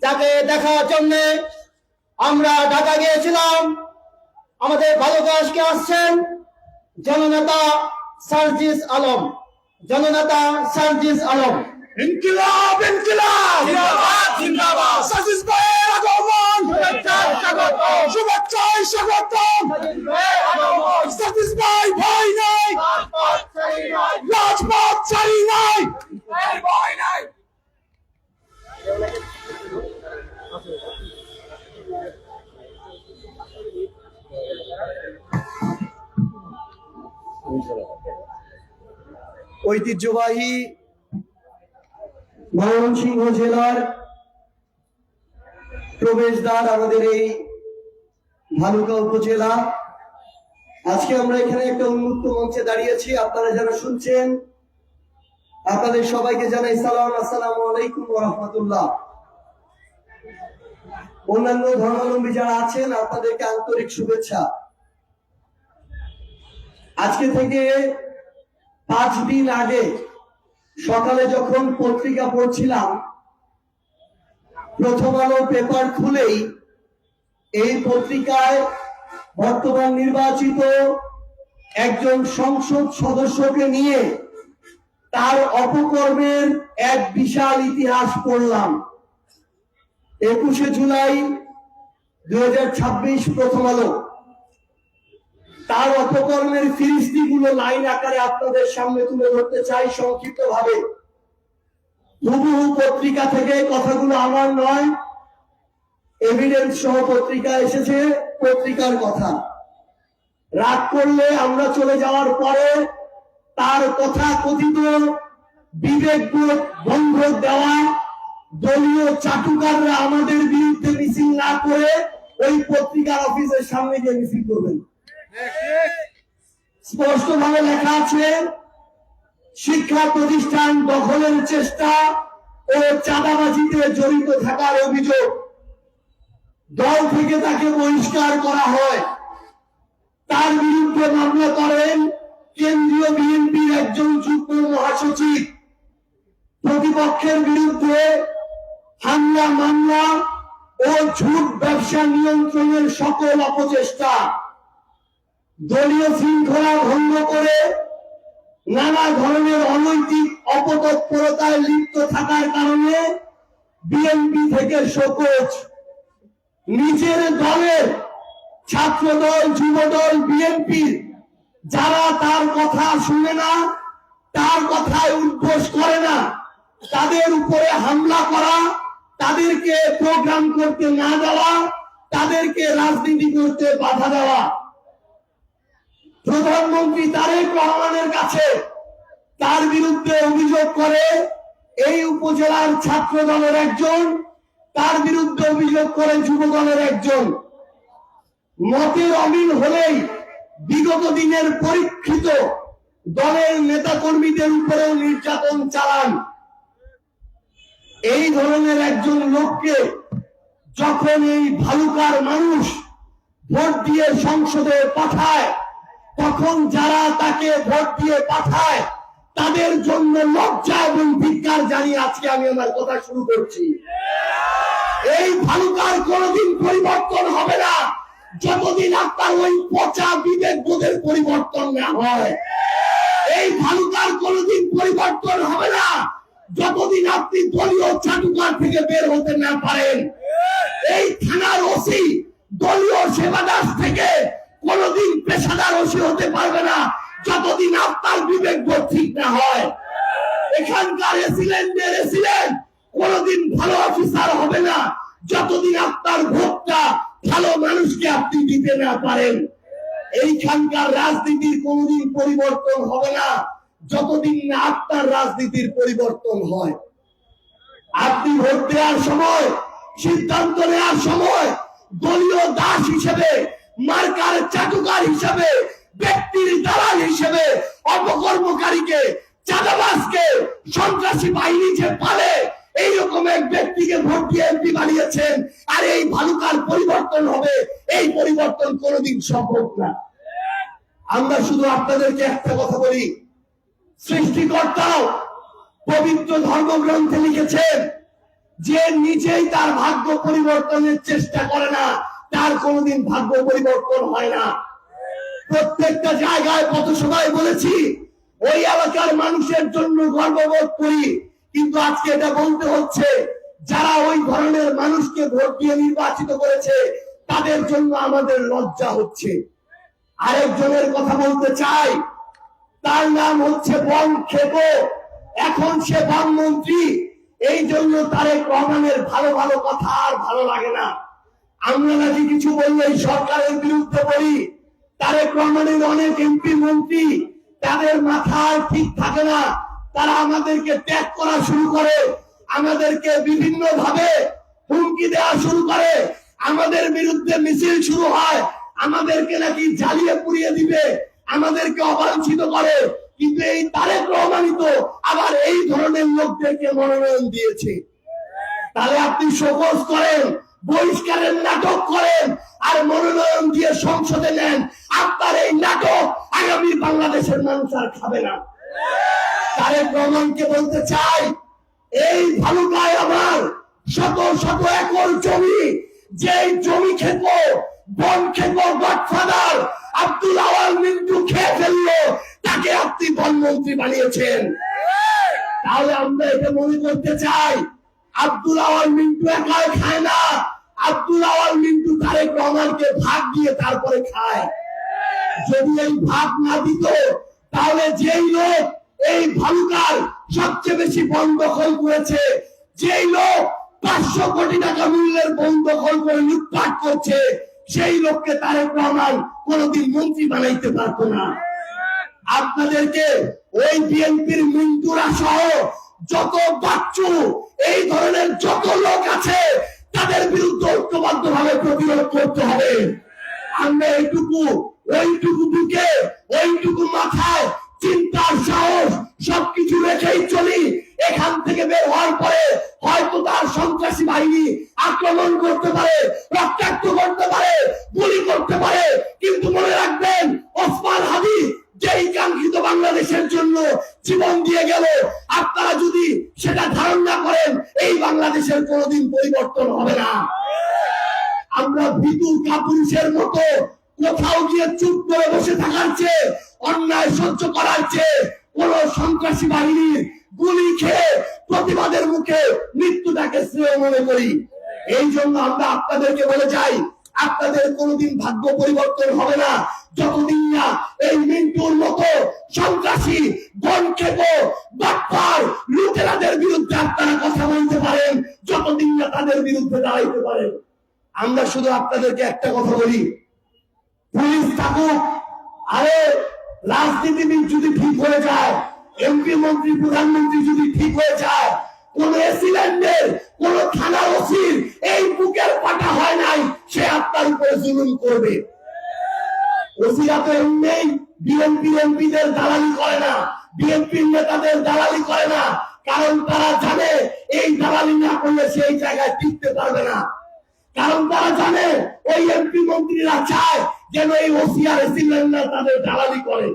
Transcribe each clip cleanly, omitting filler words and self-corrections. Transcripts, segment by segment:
যাকে দেখার জন্য আমরা ঢাকা গিয়েছিলাম। আমাদের ভালুকা আজকে আসছেন জননেতা সার্জিস আলম। জননেতা সার্জিস আলম। ইনকিলাব ইনকিলাব জিন্দাবাদ জিন্দাবাদ। সার্জিস ভাইয়ের আগমন, শুভেচ্ছায় স্বাগতম। শুভেচ্ছায় স্বাগতম। সার্জিস ভাই ভয় নাই, রাজপথ ছাড়ি নাই, ভয় নাই। ঐতিহ্যবাহী ময়মনসিংহ জেলার প্রবেশদ্বার আমাদের এই ভালুকা উপজেলা। আজকে আমরা এখানে একটা উন্মুক্ত মঞ্চে দাঁড়িয়েছি। আপনারা যারা শুনছেন আপনাদের সবাইকে জানাই সালাম, আসসালামু আলাইকুম ওয়া রাহমাতুল্লাহ। অন্যান্য ধর্মাবলম্বী যারা আছেন আপনাদেরকে আন্তরিক শুভেচ্ছা। আজকে থেকে 5 দিন আগে সকালে যখন পত্রিকা পড়ছিলাম, প্রথম আলো পেপার খুলেই এই পত্রিকায় বর্তমান নির্বাচিত একজন সংসদ সদস্যকে নিয়ে তার অপকর্মের এক বিশাল ইতিহাস পড়লাম। 21শে জুলাই 2026 প্রথম আলো। তার অপকর্মের ফিরিস্তিগুলো লাইন আকারে আপনাদের সামনে তুলে ধরতে চাই সংক্ষিপ্ত ভাবে। হুবহু পত্রিকা থেকে, কথাগুলো আমার নয়, এভিডেন্স সহ পত্রিকা এসেছে, পত্রিকার কথা। রাগ করলে আমরা চলে যাওয়ার পরে তার কথা কথিত বিবেকবোধ বন্ধ দেওয়া দলীয় চাটুকাররা আমাদের বিরুদ্ধে মিছিল না করে ওই পত্রিকার অফিসের সামনে গিয়ে মিছিল করবেন। স্পষ্ট ভাবে লেখা আছে, শিক্ষা প্রতিষ্ঠান দখলের চেষ্টা ও চাঁদাবাজিতে জড়িত থাকার অভিযোগ। দল থেকে তাকে বহিষ্কার করা হয়। তার বিরুদ্ধে মামলা করেন কেন্দ্রীয় বিএনপির একজন যুগ্ম মহাসচিব। প্রতিপক্ষের বিরুদ্ধে হামলা, মামলা ও ঝুট ব্যবসা নিয়ন্ত্রণের সকল অপচেষ্টা, দলীয় শৃঙ্খলা ভঙ্গ করে নানা ধরনের অনৈতিক অপতৎপরতায় লিপ্ত থাকার কারণে বিএনপি থেকে শোকজ। নিজের দলের ছাত্রদল, যুবদল, বিএনপি যারা তার কথা শুনে না, তার কথায় উদ্বোস করে না, তাদের উপরে হামলা করা, তাদেরকে প্রোগ্রাম করতে না দেওয়া, তাদেরকে রাজনীতি করতে বাধা দেওয়া। প্রধানমন্ত্রী তারেক রহমানের কাছে তার বিরুদ্ধে অভিযোগ করে এই উপজেলার ছাত্র দলের একজন, তার বিরুদ্ধে অভিযোগ করে যুব দলের একজন। মতের অমিল হলেই বিগত দিনের পরীক্ষিত দলের নেতাকর্মীদের উপরেও নির্যাতন চালান। এই ধরনের একজন লোককে যখন এই ভালুকার মানুষ ভোট দিয়ে সংসদে পাঠায়, তখন যারা তাকে ভোট দিয়ে পাঠায় তাদের জন্য লজ্জা এবং ধিক্কার জানিয়ে আজকে আমি আমার কথা শুরু করছি। এই ভালুকার কোনদিন পরিবর্তন হবে না যতদিন আপনার ওই পচা বিবেকবোধের পরিবর্তন না হয়। এই ভালুকার কোনদিন পরিবর্তন হবে না যতদিন আপনি দলীয় চাটুকার থেকে বের হতে না পারেন। এই থানার ওসি দলীয় সেবাদাস থেকে কোনদিন পেশাদার ওসি হতে পারবে না যতদিন আপনার বিবেকবোধ ঠিক না হয়। এখানকার রেসিডেন্ট কোনদিন ভালো অফিসার হবে না যতদিন আপনার ভোটটা ভালো মানুষকে আপনি দিতে না পারেন। এইখানকার রাজনীতির কোনদিন পরিবর্তন হবে না যতদিন না আপনার রাজনীতির পরিবর্তন হয়। আপনি ভোট দেওয়ার সময়, সিদ্ধান্ত নেওয়ার সময় দলীয় দাস হিসেবে, মার্কার চাটুকার হিসেবে, ব্যক্তির দালাল হিসেবে অপকর্মকারীকে, চাঁদাবাজকে, সন্ত্রাসী বাহিনী যে পালে এইরকম এক ব্যক্তিকে ভোট দিয়ে এমপি বানিয়েছেন। আর এই ভালুকার পরিবর্তন হবে, এই পরিবর্তন কোনদিন সম্ভব না। আমরা শুধু আপনাদেরকে একটা কথা বলি, সৃষ্টিকর্তাও পবিত্র ধর্মগ্রন্থে লিখেছেন যে নিজেই তার ভাগ্য পরিবর্তনের চেষ্টা করে না, তার কোনোদিন ভাগ্য পরিবর্তন হয় না। প্রত্যেকটা জায়গায় পথসভায় বলেছি, ওই এলাকার মানুষের জন্য গর্ববোধ করি, কিন্তু আজকে এটা বলতে হচ্ছে যারা ওই ধরনের মানুষকে ভোট দিয়ে নির্বাচিত করেছে তাদের জন্য আমাদের লজ্জা হচ্ছে। আরেকজনের কথা বলতে চাই, তার নাম হচ্ছে বন খেকো, এখন সে বনমন্ত্রী। এই জন্য তারেক রহমানের ভালো ভালো কথা আর ভালো লাগে না। আমরা নাকি কিছু বললেই সরকারের বিরুদ্ধে বলি। তারেক রহমানের অনেক এমপি মন্ত্রী, তাদের মাথায় ঠিক থাকে না, তারা আমাদেরকে ত্যাগ করা শুরু করে, আমাদেরকে বিভিন্ন ভাবে হুমকি দেওয়া শুরু করে, আমাদের বিরুদ্ধে মিছিল শুরু হয়, আমাদেরকে নাকি জ্বালিয়ে পুড়িয়ে দিবে, আমাদেরকে অবাঞ্ছিত করে। কিন্তু এই তারেক রহমানই তো আবার এই ধরনের লোকদেরকে মনোনয়ন দিয়েছে। তাহলে আপনি শোকজ করেন, বহিষ্কারের নাটক করেন, আর মনোনয়ন দিয়ে সংসদে নেন, আপনার এই নাটক আগামী বাংলাদেশের মানুষ আর খাবে না। তারেক রহমানকে বলতে চাই, এই ভালুকায় আমার শত শত একর জমি, যে জমি খেকো, বন খেকো গডফাদার আব্দুল আওয়াল মিন্টু খেয়ে ফেললো, তাকে আপনি বনমন্ত্রী বানিয়েছেন। তাহলে আমরা এটা মনে করতে চাই, আব্দুল আওয়াল মিন্টু একাই খায় না, আব্দুল আওয়াল মিন্টু তারেক রহমানকে ভাগ দিয়ে তারপরে খায়। যদি এই ভাগ না দিত, তাহলে যেই লোক এই ভালুকার সবচেয়ে বেশি বন দখল করেছে, যেই লোক 500 কোটি টাকা মূল্যের বন দখল করে লুটপাট করছে, সেই লোককে তারেক রহমান কোনদিন মন্ত্রী বানাইতে পারতো না। আপনাদেরকে ওই বিএনপির মিন্টুরা সহ যত বাচ্চু, এই ধরনের যত লোক আছে, তাদের বিরুদ্ধে ঐক্যবদ্ধ ভাবে প্রতিরোধ করতে হবে। আমরা ওইটুকু বুকে, ওইটুকু মাথায় চিন্তার সাহস সবকিছু রেখেই চলি। এখান থেকে বের হওয়ার পরে হয়তো তার সন্ত্রাসী বাহিনী আক্রমণ করতে পারে, রক্তাক্ত করতে পারে, গুলি করতে পারে, কিন্তু মনে রাখবেন, ওসমান হাদি যেই কাঙ্ক্ষিত বাংলাদেশের জন্য জীবন দিয়ে গেল, আপনারা যদি সেটা ধারণ না করেন, এই বাংলাদেশের কোনোদিন পরিবর্তন হবে না। আমরা ভীতু কাপুরুষের মতো কোথাও গিয়ে চুপ করে বসে থাকার চেয়ে, অন্যায় সহ্য করার চেয়ে, কোন সন্ত্রাসী বাহিনীর গুলি খেয়ে প্রতিবাদের মুখে মৃত্যুটাকে শ্রেয় মনে করি। এই জন্য আমরা আপনাদেরকে বলে যাই, আপনাদের কোনোদিন ভাগ্য পরিবর্তন হবে না যতদিন না এই মিন্টুর মতো সন্ত্রাসী, বনখেকো, বাটপার, লুটেরাদের বিরুদ্ধে আপনারা কথা বলতে পারেন, যতদিন না তাদের বিরুদ্ধে দাঁড়াইতে পারেন। আমরা শুধু আপনাদেরকে একটা কথা বলি, পুলিশ থাকুক, আরে রাজনীতিবিদ যদি ঠিক হয়ে যায়, এমপি মন্ত্রী প্রধানমন্ত্রী যদি ঠিক হয়ে যায়, কোন এসিল্যান্ডের কোন থানার ওসির এই বুকের পাটা হয় নাই, সে আপনার উপরে জুলুম করবে। ওসিরা তো এমনি বিএনপি এমপিদের দালালি করে না, বিএনপির নেতাদের দালালি করে না, কারণ তারা জানে এই দালালি না করলে সেই জায়গায় টিকতে পারবে না। কারণ তারা জানে ওই এমপি মন্ত্রীরা চায় যেন এই ওসি আর এসিল্যান্ডরা তাদের দালালি করে।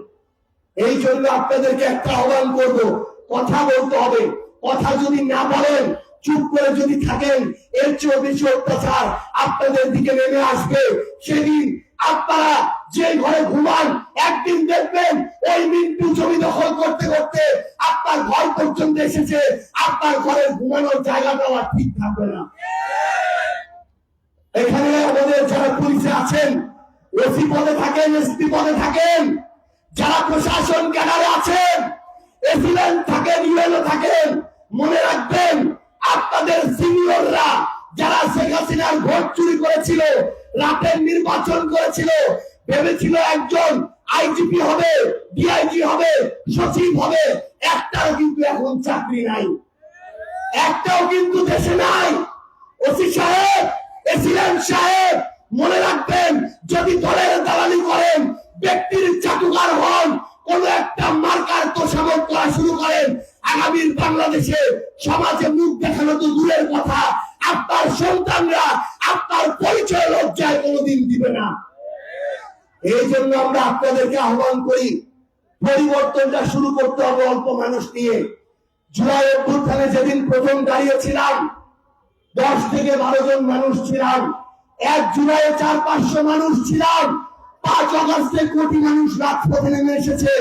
এই জন্য আপনাদেরকে একটা আহ্বান করব, কথা বলতে হবে। কথা যদি না বলেন, চুপ করে যদি থাকেন, এর চেয়ে বেশি অত্যাচার আপনাদের দিকে নেমে আসবে। সেদিন আপনারা যে ঘরে ঘুমান, একদিন দেখবেন ওই মিন্টু জমি দখল করতে করতে আপনার ঘর পর্যন্ত এসেছে, আপনার ঘরের ঘুমানোর জায়গাটাও আর ঠিক থাকবে না। এখানে আমাদের যারা পুলিশে আছেন, ওসি পদে থাকেন, এসপি পদে থাকেন, যারা প্রশাসন ক্যাডারে আছেন, এসিল্যান্ড থাকেন, ইউএনও থাকেন, মনে রাখবেন আপনাদের সিনিয়ররা যারা শেখ হাসিনার ভোট চুরি করেছিল, রাতের নির্বাচন করেছিল, ভেবেছিল একজন আইজিপি হবে, ডিআইজি হবে, সচিব হবে, একটাও কিন্তু এখন চাকরি নাই, একটাও কিন্তু দেশে নাই। ওসি সাহেব, এসিল্যান্ড সাহেব, মনে রাখবেন, যদি দলের দালালি করেন, ব্যক্তির চাটুকার হন, কোন একটা মার্কার তোষামত করা শুরু করেন, আগামীর বাংলাদেশে সমাজে মুখ দেখানো তো দূরের কথা, আপনার সন্তানরা আপনার পরিচয় লজ্জায় কোনোদিন দিবে না। এই জন্য আমরা আপনাদেরকে আহ্বান করি, পরিবর্তনটা শুরু করতে হবে অল্প মানুষ নিয়ে। জুলাই অভ্যুত্থানে যেদিন প্রথম দাঁড়িয়েছিলাম, 10 থেকে 12 জন মানুষ ছিলাম, 1 জুলাই 400-500 মানুষ ছিলাম, 5 আগস্টে কোটি মানুষ রাজপথে নেমে এসেছে।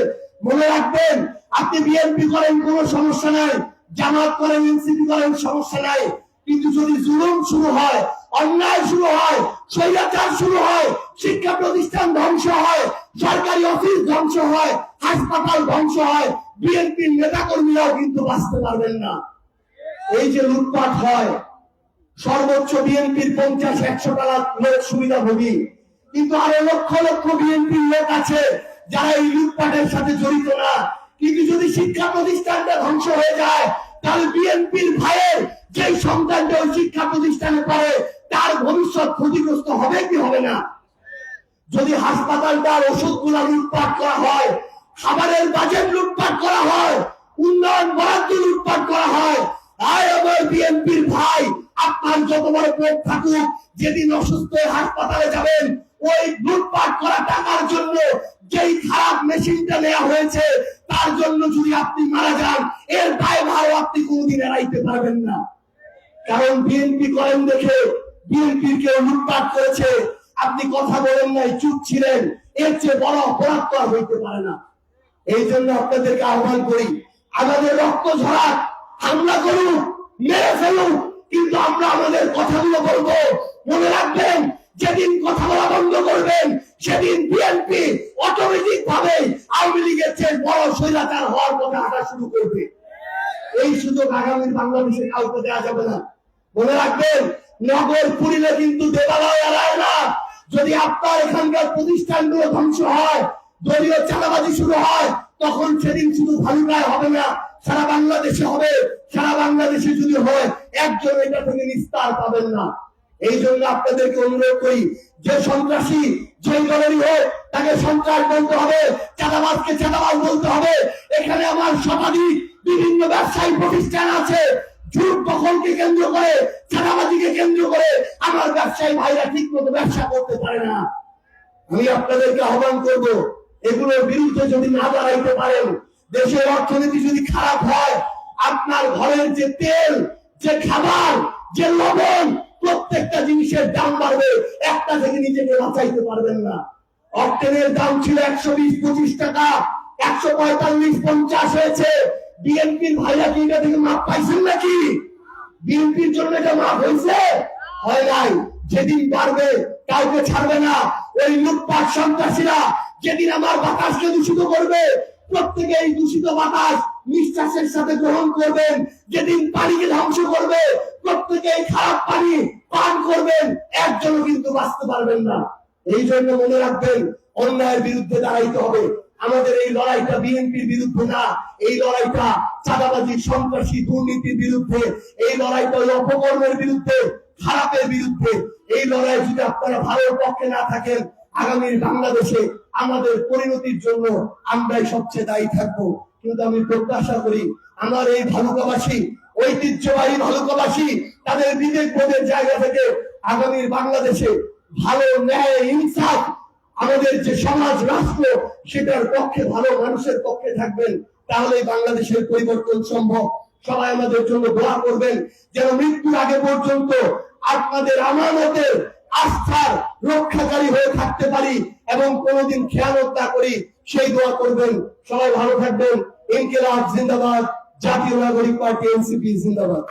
মনে রাখবেন, আপনি বিএনপি করেন কোনো সমস্যা নাই, জামাত করেন, এনসিপি করেন, সমস্যা নাই, কিন্তু যদি জুলুম শুরু হয়, অন্যায় শুরু হয়, স্বৈরাচার শুরু হয়, শিক্ষা প্রতিষ্ঠান ধ্বংস হয়, সরকারি অফিস ধ্বংস হয়, হাসপাতাল ধ্বংস হয়, বিএনপির নেতা কর্মীরাও কিন্তু বাঁচতে পারবেন না। এই যে লুটপাট হয়, সর্বোচ্চ বিএনপির 50-100 টাকা লোক সুবিধাভোগী, কিন্তু আরো লক্ষ লক্ষ বিএনপির লোক আছে যারা এই লুটপাটের সাথে জড়িত না। কিন্তু যদি শিক্ষা প্রতিষ্ঠানটা ধ্বংস হয়ে যায়, তাহলে বিএনপির ভাইয়ের যে সন্তানটা ওই শিক্ষা প্রতিষ্ঠানে পড়ে তার ভবিষ্যৎ ক্ষতিগ্রস্ত হবে কি হবে না? যদি হাসপাতালটার ওষুধগুলা লুটপাট করা হয়, খাবারের বাজেট লুটপাট করা হয়, উন্নয়ন বরাদ্দ লুটপাট করা হয়, আয় আমার বিএনপির ভাই, আপনার যত বড় পেট থাকুক, যেদিন অসুস্থ হয়ে হাসপাতালে যাবেন, ওই লুটপাট করা টাকার জন্য যেই খারাপ মেশিনটা নেওয়া হয়েছে তার জন্য যদি আপনি মারা যান, এর দায়ভার আপনি কোনদিন এড়াইতে পারবেন না। কারণ বিএনপি করেন দেখে বিএনপির কেউ লুটপাট করেছে, আপনি কথা বলেন নাই, চুপ ছিলেন, এর চেয়ে বড় অপরাধ তো আর হইতে পারে না। এই জন্য আপনাদেরকে আহ্বান করি, আমাদের রক্ত ঝরাক, হামলা করুক, মেরে ফেলুক, কিন্তু আমরা আমাদের কথাগুলো বলবো। মনে রাখবেন, যেদিন কথা বলা বন্ধ করবেন, সেদিন বিএনপি অটোমেটিক ভাবে আওয়ামী লীগের চেয়ে বড় স্বৈরাচার হওয়ার পথে হাঁটা শুরু করবে। এই সুযোগ আগামীর বাংলাদেশে কাউকে দেওয়া যাবে না। মনে রাখবেন, নগর পুরিলে কিন্তু দেবালয় এড়ায় না। যদি আপনার এখানকার প্রতিষ্ঠানগুলো ধ্বংস হয়, দলীয় চাঁদাবাজি শুরু হয়, তখন সেদিন শুধু ভালুকায় হবে না, সারা বাংলাদেশে হবে। সারা বাংলাদেশে যদি হয়, একজন এটা থেকে নিস্তার পাবেন না। এই জন্য আপনাদেরকে অনুরোধ করি, যে সন্ত্রাসী যেই দলেরই হোক তাকে সন্ত্রাস বলতে হবে, চাঁদাবাজকে চাঁদাবাজ বলতে হবে। এখানে আমার শতাধিক বিভিন্ন ব্যবসায়ী প্রতিষ্ঠান আছে, ঝুট দখলকে কেন্দ্র করে, চাঁদাবাজিকে কেন্দ্র করে আমার ব্যবসায়ী ভাইরা ঠিক মতো ব্যবসা করতে পারে না। আমি আপনাদেরকে আহ্বান করব, এগুলোর বিরুদ্ধে যদি না দাঁড়াইতে পারেন, দেশের অর্থনীতি যদি খারাপ হয়, আপনার ঘরের যে তেল, যে খাবার, যে লবণ, প্রত্যেকটা জিনিসের দাম বাড়বে, একটা থেকে নিজেকে বাঁচাইতে পারবেন না। অক্টেনের দাম ছিল 120-25 টাকা, 145-50 হয়েছে। বিএনপির ভাইরা কি এটা থেকে মাপ পাইছেন নাকি? বিএনপির জন্য এটা মাপ হয়েছে? হয় নাই। যেদিন পারবে কাউকে ছাড়বে না। ওই লুটপাট সন্ত্রাসীরা যেদিন আমার বাতাসকে দূষিত করবে, প্রত্যেকে এই দূষিত বাতাস নিঃশ্বাসের সাথে গ্রহণ করবেন। যেদিন পানিকে ধ্বংস করবে, প্রত্যেকে এই খারাপ পানি পান করবেন, একজনও কিন্তু বাঁচতে পারবেন না। এই জন্য মনে রাখবেন, অন্যায়ের বিরুদ্ধে দাঁড়াইতে হবে। আমাদের এই লড়াইটা বিএনপির বিরুদ্ধে না, এই লড়াইটা চাঁদাবাজি, সন্ত্রাসী, দুর্নীতির বিরুদ্ধে, এই লড়াইটা ওই অপকর্মের বিরুদ্ধে, খারাপের বিরুদ্ধে। এই লড়াই যদি আপনারা ভালোর পক্ষে না থাকেন, আগামীর বাংলাদেশে আমাদের পরিণতির জন্য আমরাই সবচেয়ে দায়ী থাকবো। কিন্তু আমি প্রত্যাশা করি, আমার এই ভালুকাবাসী, ঐতিহ্যবাহী ভালুকাবাসী, তাদের বিবেক বোধের জায়গা থেকে আগামীর বাংলাদেশে ভালো, ন্যায়, ইনসাফ, আমাদের যে সমাজ রাষ্ট্র, সেটার পক্ষে, ভালো মানুষের পক্ষে থাকবেন। তাহলেই বাংলাদেশের পরিবর্তন সম্ভব। সবাই আমাদের জন্য দোয়া করবেন, যেন মৃত্যুর আগে পর্যন্ত আপনাদের আমানতের আস্থার রক্ষাকারী হয়ে থাকতে পারি এবং কোনোদিন খেয়ানত না করি, সেই দোয়া করবেন। সবাই ভালো থাকবেন। ইনকিলাব জিন্দাবাদ, জাতীয় নাগরিক পার্টি এনসিপি জিন্দাবাদ।